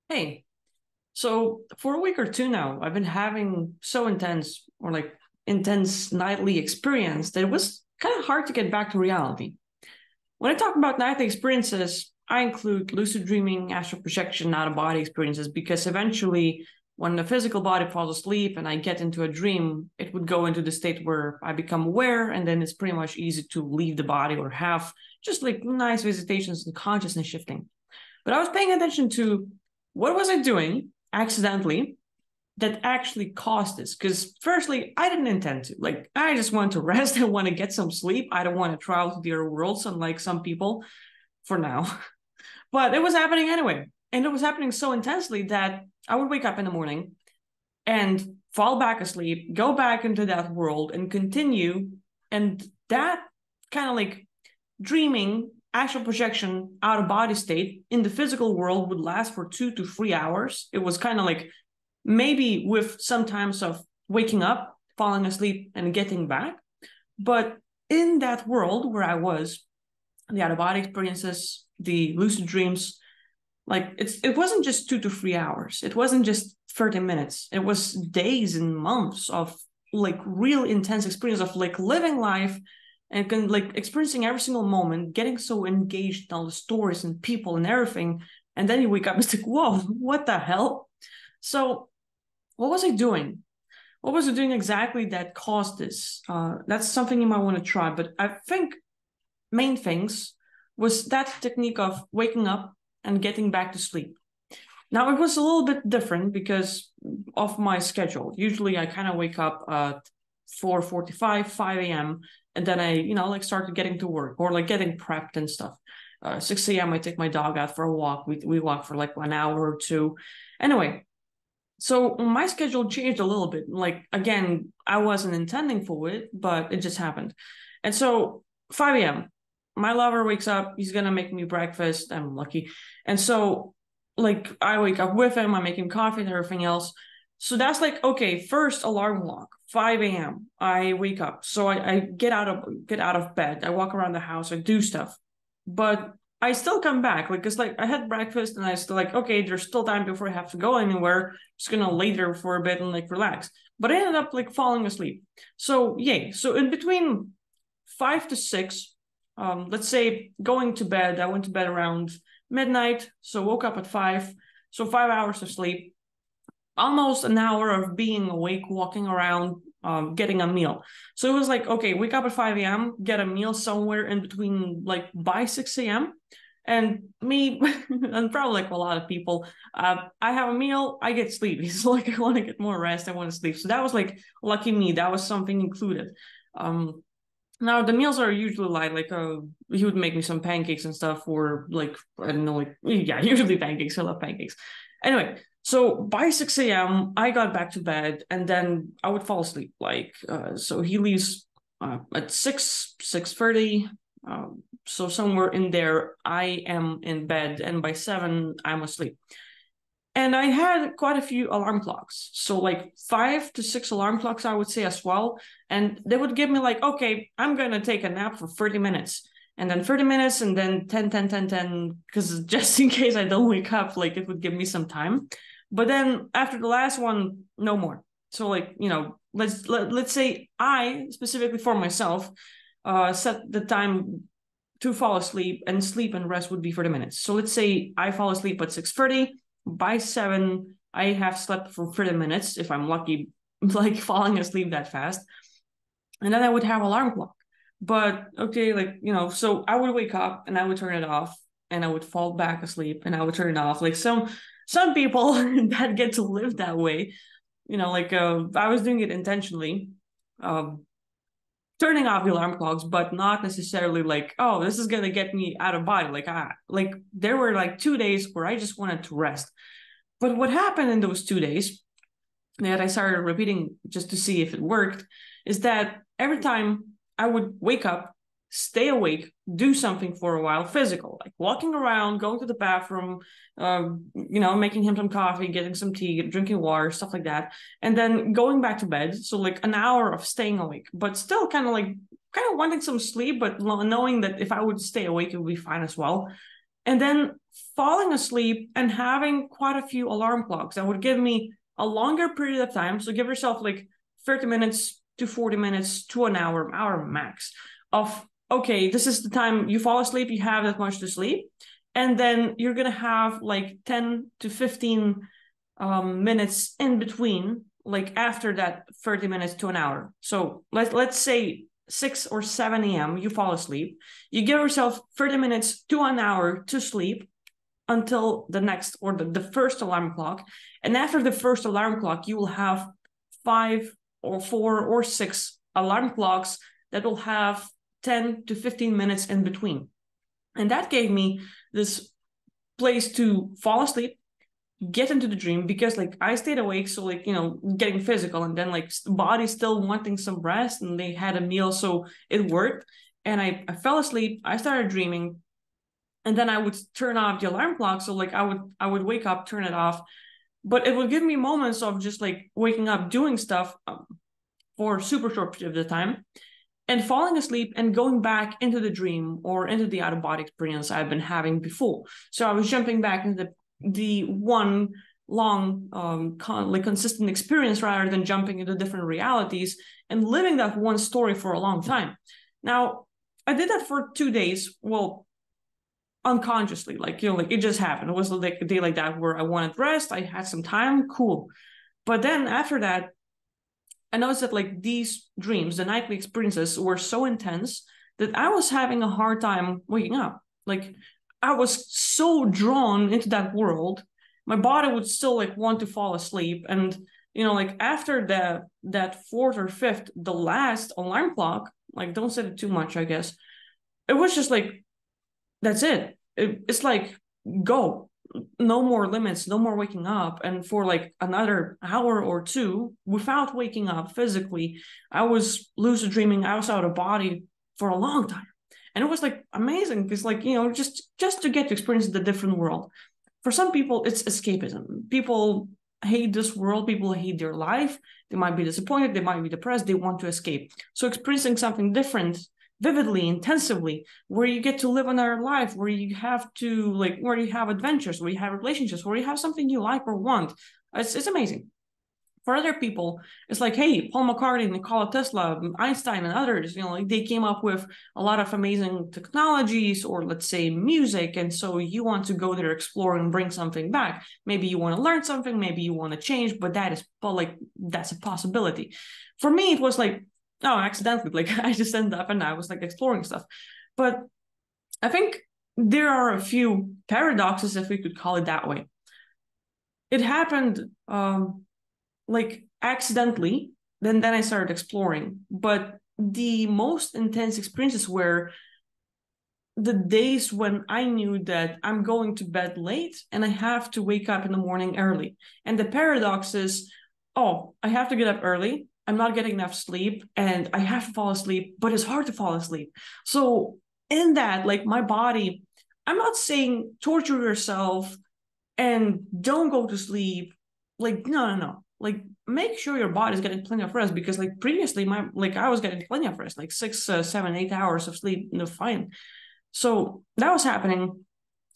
Hey, so for a week or two now, I've been having so intense nightly experience that it was kind of hard to get back to reality. When I talk about nightly experiences, I include lucid dreaming, astral projection, out of body experiences, because eventually, when the physical body falls asleep and I get into a dream, it would go into the state where I become aware, and then it's pretty much easy to leave the body or have just like nice visitations and consciousness shifting. But I was paying attention to what was I doing accidentally that actually caused this? Because firstly, I didn't intend to. Like, I just want to rest. I want to get some sleep. I don't want to travel to the other worlds, unlike some people for now. But it was happening anyway. And it was happening so intensely that I would wake up in the morning and fall back asleep, go back into that world and continue. And that kind of like dreaming, astral projection, out of body state in the physical world would last for 2 to 3 hours. It was kind of like maybe with some times of waking up, falling asleep, and getting back. But in that world where I was, the out of body experiences, the lucid dreams, like it wasn't just 2 to 3 hours. It wasn't just 30 minutes. It was days and months of like real intense experience of like living life and like experiencing every single moment, getting so engaged in all the stories and people and everything. And then you wake up and it's like, whoa, what the hell? So what was I doing? What was I doing exactly that caused this? That's something you might want to try. But I think main things was that technique of waking up and getting back to sleep. Now it was a little bit different because of my schedule. Usually I kind of wake up at 4:45, 5 a.m. and then I, like started getting to work or like getting prepped and stuff. 6 a.m. I take my dog out for a walk. We walk for like 1 hour or two. Anyway, so my schedule changed a little bit. Like again, I wasn't intending for it, but it just happened. And so 5 a.m. My lover wakes up, he's gonna make me breakfast. I'm lucky. And so like I wake up with him, I make him coffee and everything else. So that's like, okay, first alarm clock, 5 a.m. I wake up. So I get out of bed. I walk around the house, I do stuff. But I still come back. Like it's like I had breakfast and I still like, okay, there's still time before I have to go anywhere. Just gonna lay there for a bit and like relax. But I ended up like falling asleep. So yay. So in between 5 to 6, let's say going to bed, I went to bed around midnight, so woke up at 5, so 5 hours of sleep, almost an hour of being awake, walking around, getting a meal. So it was like, okay, wake up at 5 a.m., get a meal somewhere in between, like by 6 a.m. And me, and probably like a lot of people, I have a meal, I get sleepy. So like I want to get more rest, I want to sleep. So that was like lucky me, that was something included. Now the meals are usually light, like he would make me some pancakes and stuff, or like I don't know, like yeah, usually pancakes. I love pancakes. Anyway, so by 6 a.m. I got back to bed, and then I would fall asleep. Like so he leaves at 6:30. So somewhere in there, I am in bed, and by 7 I'm asleep. And I had quite a few alarm clocks. So like 5 to 6 alarm clocks, I would say as well. And they would give me like, okay, I'm going to take a nap for 30 minutes. And then 30 minutes and then 10, 10, 10, 10, because just in case I don't wake up, like it would give me some time. But then after the last one, no more. So like, let's say I specifically for myself set the time to fall asleep, and sleep and rest would be 30 minutes. So let's say I fall asleep at 6:30. By 7, I have slept for 30 minutes if I'm lucky, like falling asleep that fast. And then I would have alarm clock. But okay, like, so I would wake up and I would turn it off and I would fall back asleep and I would turn it off. Like some people that get to live that way, like I was doing it intentionally. Turning off the alarm clocks, but not necessarily like, oh, this is gonna get me out of body. Like there were like 2 days where I just wanted to rest. But what happened in those 2 days that I started repeating just to see if it worked is that every time I would wake up, stay awake, do something for a while, physical, like walking around, going to the bathroom, making him some coffee, getting some tea, drinking water, stuff like that, and then going back to bed. So like an hour of staying awake, but still kind of wanting some sleep, but knowing that if I would stay awake, it would be fine as well. and then falling asleep and having quite a few alarm clocks that would give me a longer period of time. So give yourself like 30 minutes to 40 minutes to an hour max of, okay, this is the time you fall asleep, you have that much to sleep. And then you're going to have like 10 to 15 minutes in between, like after that 30 minutes to an hour. So let's say 6 or 7 a.m. you fall asleep. You give yourself 30 minutes to an hour to sleep until the next or the first alarm clock. And after the first alarm clock, you will have 5 or 4 or 6 alarm clocks that will have 10 to 15 minutes in between. And that gave me this place to fall asleep, get into the dream, because like I stayed awake, so like, you know, getting physical, and then like body still wanting some rest, and they had a meal, so it worked. And I fell asleep, I started dreaming, and then I would turn off the alarm clock. So like I would wake up, turn it off, but it would give me moments of just like waking up, doing stuff for super short period of time, and falling asleep and going back into the dream or into the out-of-body experience I've been having before. So I was jumping back into the one long like consistent experience, rather than jumping into different realities and living that one story for a long time. Now, I did that for 2 days. Well, unconsciously, like, you know, like it just happened. It was like a day like that where I wanted rest, I had some time, cool. But then after that, I noticed that like these dreams, the nightly experiences, were so intense that I was having a hard time waking up. Like I was so drawn into that world, my body would still like want to fall asleep. And you know, like after that fourth or fifth, the last alarm clock, like don't set it too much, I guess. It was just like, that's it. It's like, go, no more limits, no more waking up. And for like another hour or two without waking up physically, I was lucid dreaming, I was out of body for a long time. And it was like amazing, because like, you know, just to get to experience the different world. For some people it's escapism. People hate this world, people hate their life, they might be disappointed, they might be depressed, they want to escape. So experiencing something different, vividly, intensively, where you get to live another life, where you have to like, where you have adventures, where you have relationships, where you have something you like or want, it's amazing. For other people, it's like, hey, Paul McCartney, Nikola Tesla, Einstein, and others, you know, like they came up with a lot of amazing technologies, or let's say music, and so you want to go there, explore, and bring something back. Maybe you want to learn something, maybe you want to change, but that's a possibility. For me, it was like, oh, accidentally, like I just ended up and I was like exploring stuff. But I think there are a few paradoxes, if we could call it that way. It happened like accidentally, then I started exploring. But the most intense experiences were the days when I knew that I'm going to bed late and I have to wake up in the morning early. And the paradox is, oh, I have to get up early, I'm not getting enough sleep, and I have to fall asleep, but it's hard to fall asleep. So in that, like my body, I'm not saying torture yourself and don't go to sleep. Like, no. Like, make sure your body's getting plenty of rest, because like previously, I was getting plenty of rest, like 6, 7, 8 hours of sleep, you know, fine. So that was happening.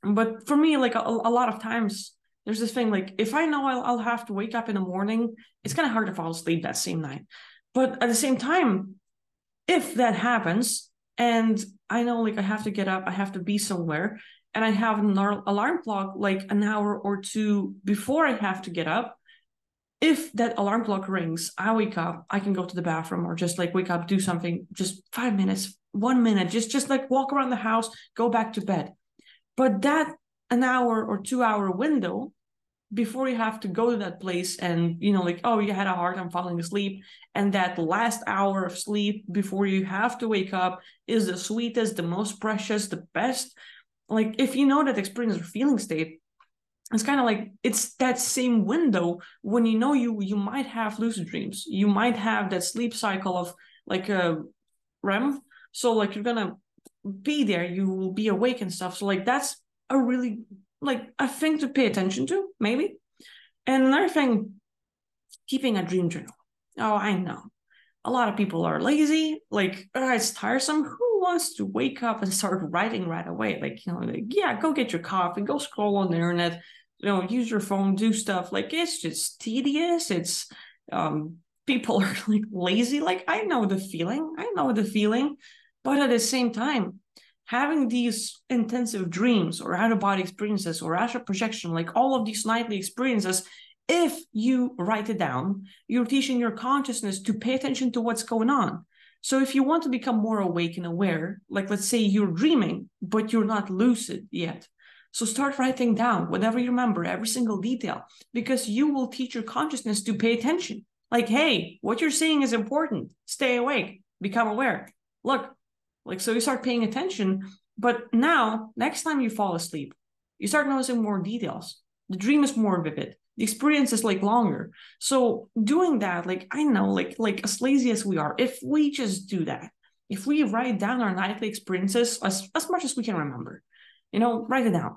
But for me, like a lot of times, there's this thing like, if I know I'll have to wake up in the morning, it's kind of hard to fall asleep that same night. But at the same time, if that happens, and I know like I have to get up, I have to be somewhere, and I have an alarm clock like an hour or two before I have to get up, if that alarm clock rings, I wake up, I can go to the bathroom, or just like wake up, do something, just 5 minutes, 1 minute, just like walk around the house, go back to bed. But that an hour or 2 hour window before you have to go to that place, and you know, like, oh, you had a hard time falling asleep, and that last hour of sleep before you have to wake up is the sweetest, the most precious, the best. Like, if you know that experience or feeling state, it's kind of like, it's that same window when you know you might have lucid dreams, you might have that sleep cycle of like a REM. So like you're gonna be there, you will be awake and stuff. So like that's a really like a thing to pay attention to, maybe. And another thing, keeping a dream journal. Oh, I know a lot of people are lazy, like, oh, it's tiresome, who wants to wake up and start writing right away? Like, yeah, go get your coffee, go scroll on the internet, use your phone, do stuff. Like, it's just tedious. It's people are like lazy. Like, I know the feeling. But at the same time, having these intensive dreams or out-of-body experiences or astral projection, like all of these nightly experiences, if you write it down, you're teaching your consciousness to pay attention to what's going on. So if you want to become more awake and aware, like let's say you're dreaming, but you're not lucid yet. So start writing down whatever you remember, every single detail, because you will teach your consciousness to pay attention. Like, hey, what you're seeing is important. Stay awake, become aware. Look, like, so you start paying attention, but now, next time you fall asleep, you start noticing more details. The dream is more vivid. The experience is like longer. So doing that, like, I know, like as lazy as we are, if we just do that, if we write down our nightly experiences as much as we can remember, write it down.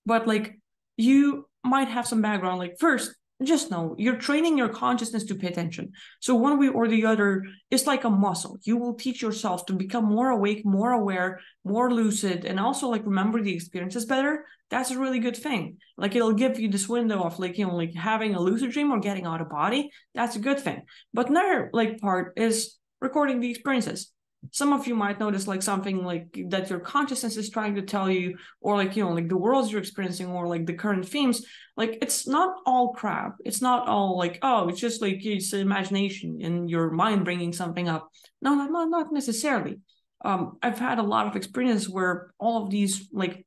But like, you might have some background, like first, just know you're training your consciousness to pay attention. So one way or the other, it's like a muscle. You will teach yourself to become more awake, more aware, more lucid, and also like remember the experiences better. That's a really good thing. Like, it'll give you this window of like, like having a lucid dream or getting out of body. That's a good thing. But another like part is recording the experiences. Some of you might notice like something like that your consciousness is trying to tell you, or like, like the worlds you're experiencing, or like the current themes. Like, it's not all crap. It's not all like, oh, it's just like it's imagination and your mind bringing something up. No, not necessarily. I've had a lot of experiences where all of these like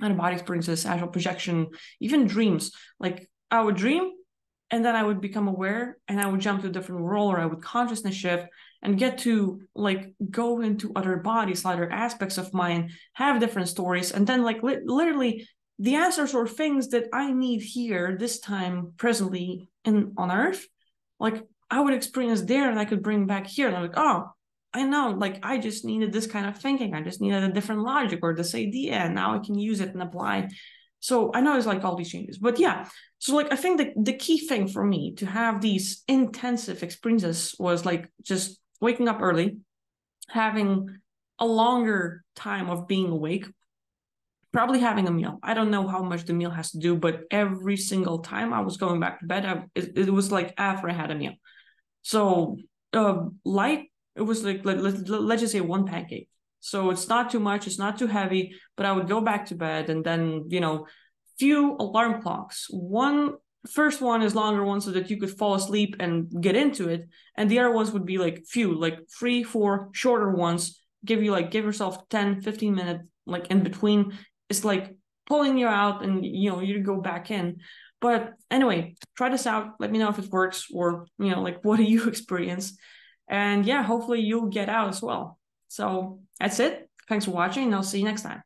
out-of-body experiences, astral projection, even dreams, like I would dream and then I would become aware and I would jump to a different world, or I would consciousness shift and get to like go into other bodies, other aspects of mine, have different stories. And then like literally the answers or things that I need here this time presently on Earth, like I would experience there and I could bring back here. And I'm like, oh, I know, like I just needed this kind of thinking. I just needed a different logic or this idea, and now I can use it and apply. So I know it's like all these changes, but yeah. So like I think the key thing for me to have these intensive experiences was like just waking up early, having a longer time of being awake, probably having a meal. I don't know how much the meal has to do, but every single time I was going back to bed, it was like after I had a meal. So light, it was like, let's just say one pancake. So it's not too much, it's not too heavy, but I would go back to bed and then, few alarm clocks. First one is longer one so that you could fall asleep and get into it. And the other ones would be like few, like 3, 4 shorter ones, give yourself 10, 15 minutes, like in between. It's like pulling you out and, you go back in. But anyway, try this out. Let me know if it works, or, like, what do you experience? And yeah, hopefully you'll get out as well. So that's it. Thanks for watching, and I'll see you next time.